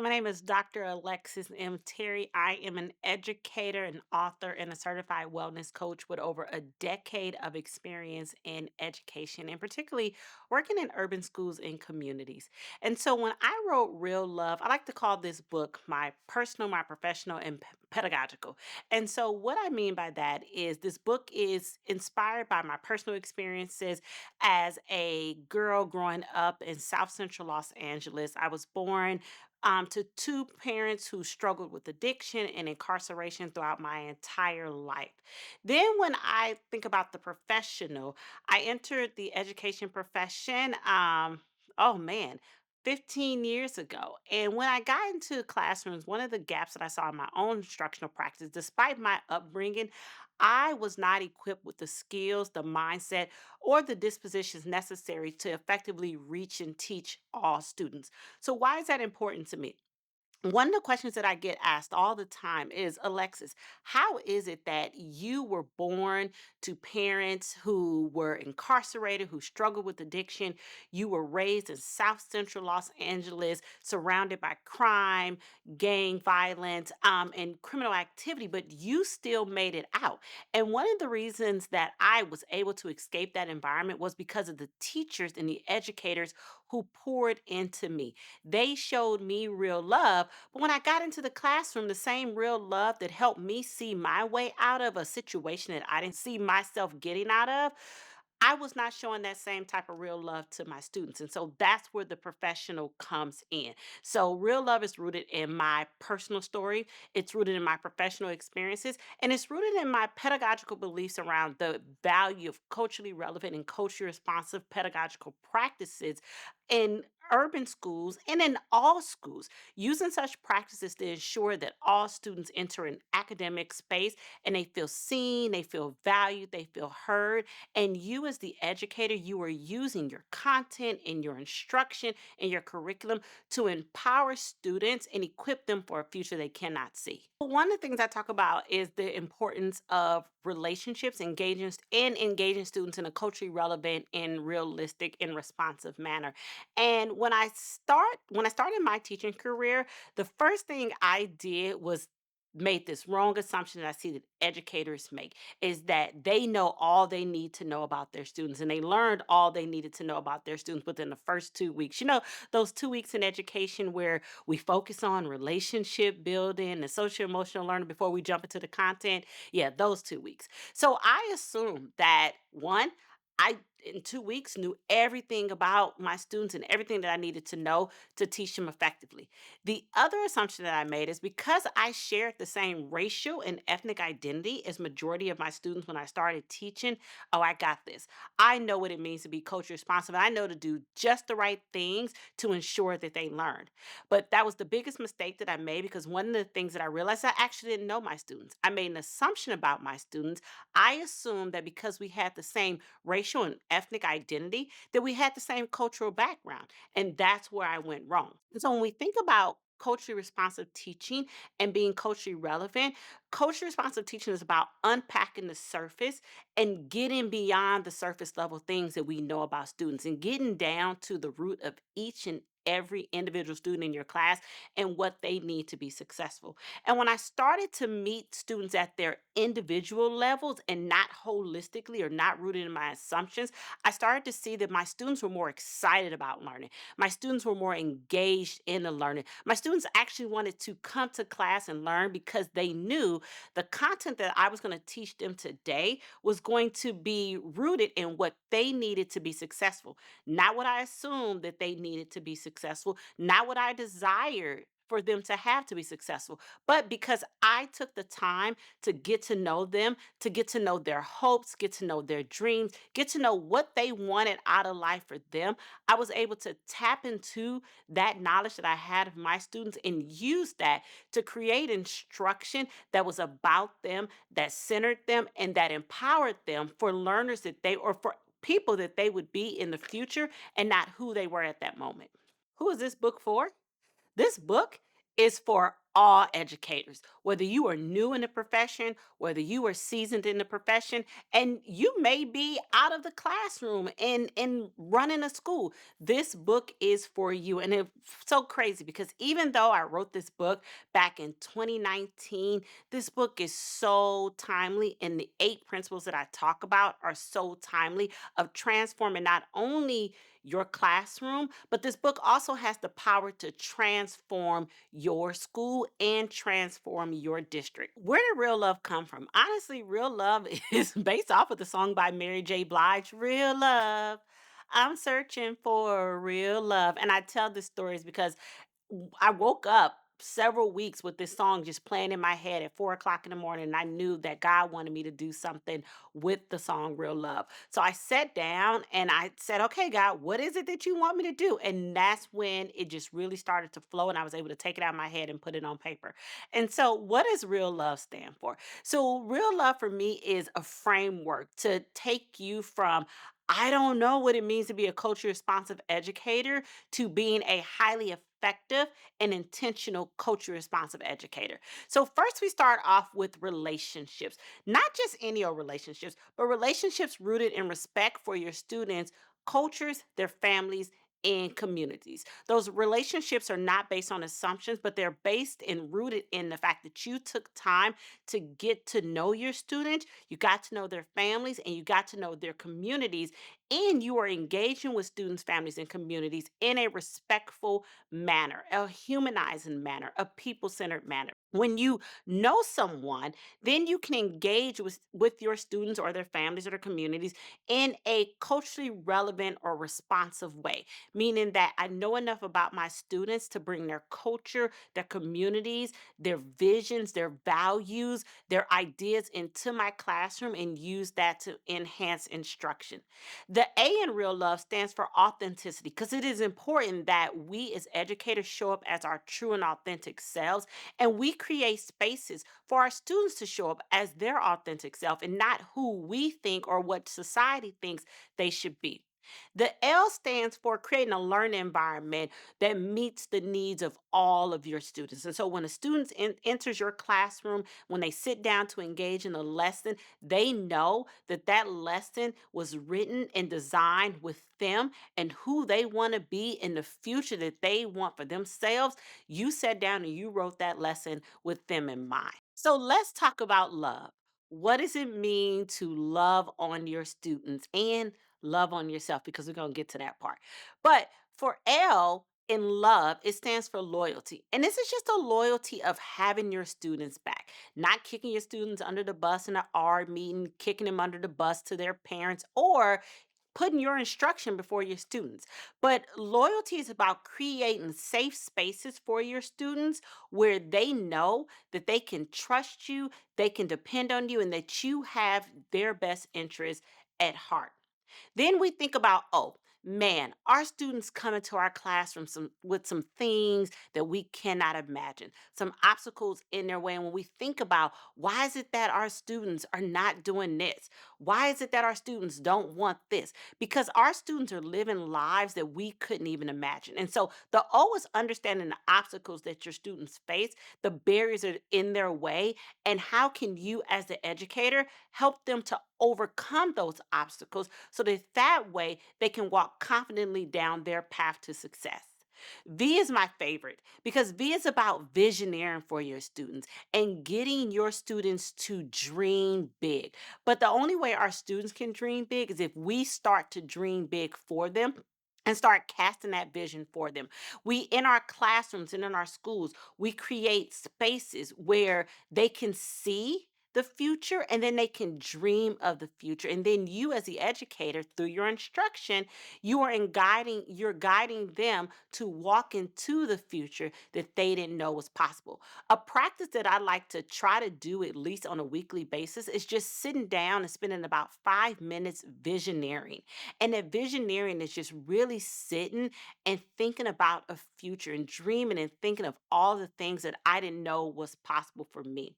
My name is Dr. Alexis M. Terry. I am an educator, an author, and a certified wellness coach with over a decade of experience in education and particularly working in urban schools and communities. And so when I wrote Real Love, I like to call this book my personal, my professional, and pedagogical. And so what I mean by that is this book is inspired by my personal experiences as a girl growing up in South Central Los Angeles. I was born to two parents who struggled with addiction and incarceration throughout my entire life. Then, when I think about the professional, I entered the education profession. Oh man. 15 years ago. And when I got into classrooms, one of the gaps that I saw in my own instructional practice, despite my upbringing, I was not equipped with the skills, the mindset, or the dispositions necessary to effectively reach and teach all students. So, why is that important to me? One of the questions that I get asked all the time is, Alexis, how is it that you were born to parents who were incarcerated, who struggled with addiction? You were raised in South Central Los Angeles, surrounded by crime, gang violence, and criminal activity, but you still made it out. And one of the reasons that I was able to escape that environment was because of the teachers and the educators who poured into me. They showed me real love, but when I got into the classroom, the same real love that helped me see my way out of a situation that I didn't see myself getting out of, I was not showing that same type of real love to my students. And so that's where the professional comes in. So, real love is rooted in my personal story, it's rooted in my professional experiences, and it's rooted in my pedagogical beliefs around the value of culturally relevant and culturally responsive pedagogical practices in urban schools and in all schools, using such practices to ensure that all students enter an academic space and they feel seen, they feel valued, they feel heard. And you, as the educator, you are using your content and your instruction and your curriculum to empower students and equip them for a future they cannot see. One of the things I talk about is the importance of relationships, engaging students in a culturally relevant and realistic and responsive manner. And when I started my teaching career, the first thing I did was made this wrong assumption that I see that educators make is that they know all they need to know about their students and they learned all they needed to know about their students within the first 2 weeks. Those 2 weeks in education where we focus on relationship building and social emotional learning before we jump into the content. Yeah, those 2 weeks. So I assumed that one, I in 2 weeks knew everything about my students and everything that I needed to know to teach them effectively. The other assumption that I made is because I shared the same racial and ethnic identity as majority of my students when I started teaching, oh, I got this. I know what it means to be culture responsive. I know to do just the right things to ensure that they learn. But that was the biggest mistake that I made because one of the things that I realized I actually didn't know my students. I made an assumption about my students. I assumed that because we had the same racial and ethnic identity, that we had the same cultural background. And that's where I went wrong. And so when we think about culturally responsive teaching and being culturally relevant, culturally responsive teaching is about unpacking the surface and getting beyond the surface level things that we know about students and getting down to the root of each and every individual student in your class and what they need to be successful. And when I started to meet students at their individual levels and not holistically or not rooted in my assumptions, I started to see that my students were more excited about learning. My students were more engaged in the learning. My students actually wanted to come to class and learn because they knew the content that I was going to teach them today was going to be rooted in what they needed to be successful, not what I assumed that they needed to be successful, not what I desired for them to have to be successful, but because I took the time to get to know them, to get to know their hopes, get to know their dreams, get to know what they wanted out of life for them, I was able to tap into that knowledge that I had of my students and use that to create instruction that was about them, that centered them, and that empowered them for learners that they or for people that they would be in the future and not who they were at that moment. Who is this book for? This book is for all educators, whether you are new in the profession, whether you are seasoned in the profession, and you may be out of the classroom and running a school. This book is for you. And it's so crazy because even though I wrote this book back in 2019, this book is so timely. And the 8 principles that I talk about are so timely of transforming not only your classroom, but this book also has the power to transform your school and transform your district. Where did real love come from? Honestly, real love is based off of the song by Mary J. Blige, Real Love. I'm searching for real love. And I tell this stories because I woke up several weeks with this song just playing in my head at 4 o'clock in the morning. And I knew that God wanted me to do something with the song Real Love. So I sat down and I said, okay, God, what is it that you want me to do? And that's when it just really started to flow and I was able to take it out of my head and put it on paper. And so, what does real love stand for? So, real love for me is a framework to take you from I don't know what it means to be a culturally responsive educator to being a highly effective and intentional culturally responsive educator. So, first, we start off with relationships, not just any old relationships, but relationships rooted in respect for your students' cultures, their families, and communities. Those relationships are not based on assumptions, but they're based and rooted in the fact that you took time to get to know your students, you got to know their families, and you got to know their communities, and you are engaging with students, families, and communities in a respectful manner, a humanizing manner, a people centered manner. When you know someone, then you can engage with your students or their families or their communities in a culturally relevant or responsive way, meaning that I know enough about my students to bring their culture, their communities, their visions, their values, their ideas into my classroom and use that to enhance instruction. The A in real love stands for authenticity because it is important that we as educators show up as our true and authentic selves and we create spaces for our students to show up as their authentic self and not who we think or what society thinks they should be. The L stands for creating a learning environment that meets the needs of all of your students. And so when a student enters your classroom, when they sit down to engage in a lesson, they know that that lesson was written and designed with them and who they want to be in the future that they want for themselves. You sat down and you wrote that lesson with them in mind. So let's talk about love. What does it mean to love on your students and love on yourself? Because we're going to get to that part. But for L in love, it stands for loyalty. And this is just a loyalty of having your students back, not kicking your students under the bus in an R meeting, kicking them under the bus to their parents, or putting your instruction before your students. But loyalty is about creating safe spaces for your students where they know that they can trust you, they can depend on you, and that you have their best interests at heart. Then we think about, oh, man, our students come into our classroom with some things that we cannot imagine, some obstacles in their way. And when we think about why is it that our students are not doing this? Why is it that our students don't want this? Because our students are living lives that we couldn't even imagine. And so the O is understanding the obstacles that your students face, the barriers that are in their way, and how can you as the educator help them to overcome those obstacles so that that way they can walk confidently down their path to success. V is my favorite because V is about visioneering for your students and getting your students to dream big. But the only way our students can dream big is if we start to dream big for them and start casting that vision for them. We, in our classrooms and in our schools, we create spaces where they can see the future and then they can dream of the future. And then you as the educator through your instruction, you're guiding them to walk into the future that they didn't know was possible. A practice that I like to try to do at least on a weekly basis is just sitting down and spending about 5 minutes visioneering. And that visioneering is just really sitting and thinking about a future and dreaming and thinking of all the things that I didn't know was possible for me.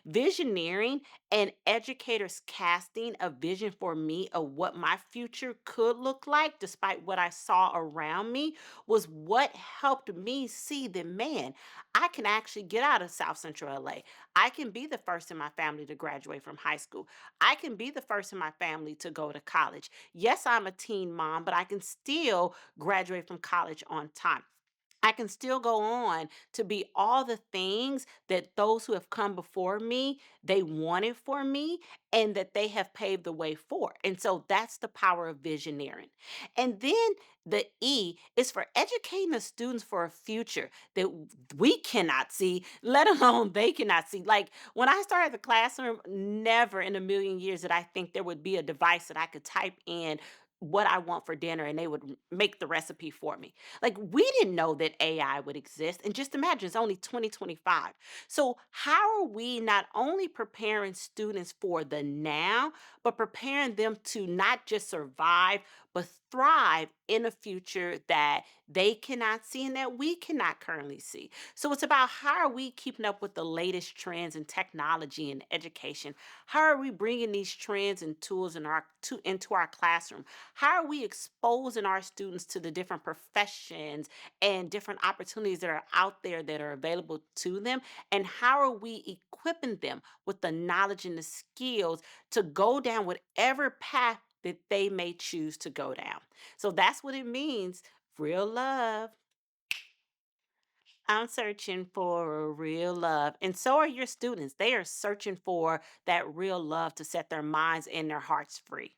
Visioneering sharing and educators casting a vision for me of what my future could look like, despite what I saw around me, was what helped me see that, man, I can actually get out of South Central LA. I can be the first in my family to graduate from high school. I can be the first in my family to go to college. Yes, I'm a teen mom, but I can still graduate from college on time. I can still go on to be all the things that those who have come before me, they wanted for me and that they have paved the way for. And so that's the power of visioneering. And then the E is for educating the students for a future that we cannot see, let alone they cannot see. Like when I started the classroom, never in a million years did I think there would be a device that I could type in what I want for dinner and they would make the recipe for me. Like we didn't know that AI would exist. And just imagine it's only 2025. So, how are we not only preparing students for the now, but preparing them to not just survive, but thrive in a future that they cannot see and that we cannot currently see? So, it's about how are we keeping up with the latest trends in technology and education? How are we bringing these trends and tools into our classroom? How are we exposing our students to the different professions and different opportunities that are out there that are available to them? And how are we equipping them with the knowledge and the skills to go down whatever path that they may choose to go down? So that's what it means. Real love. I'm searching for a real love. And so are your students. They are searching for that real love to set their minds and their hearts free.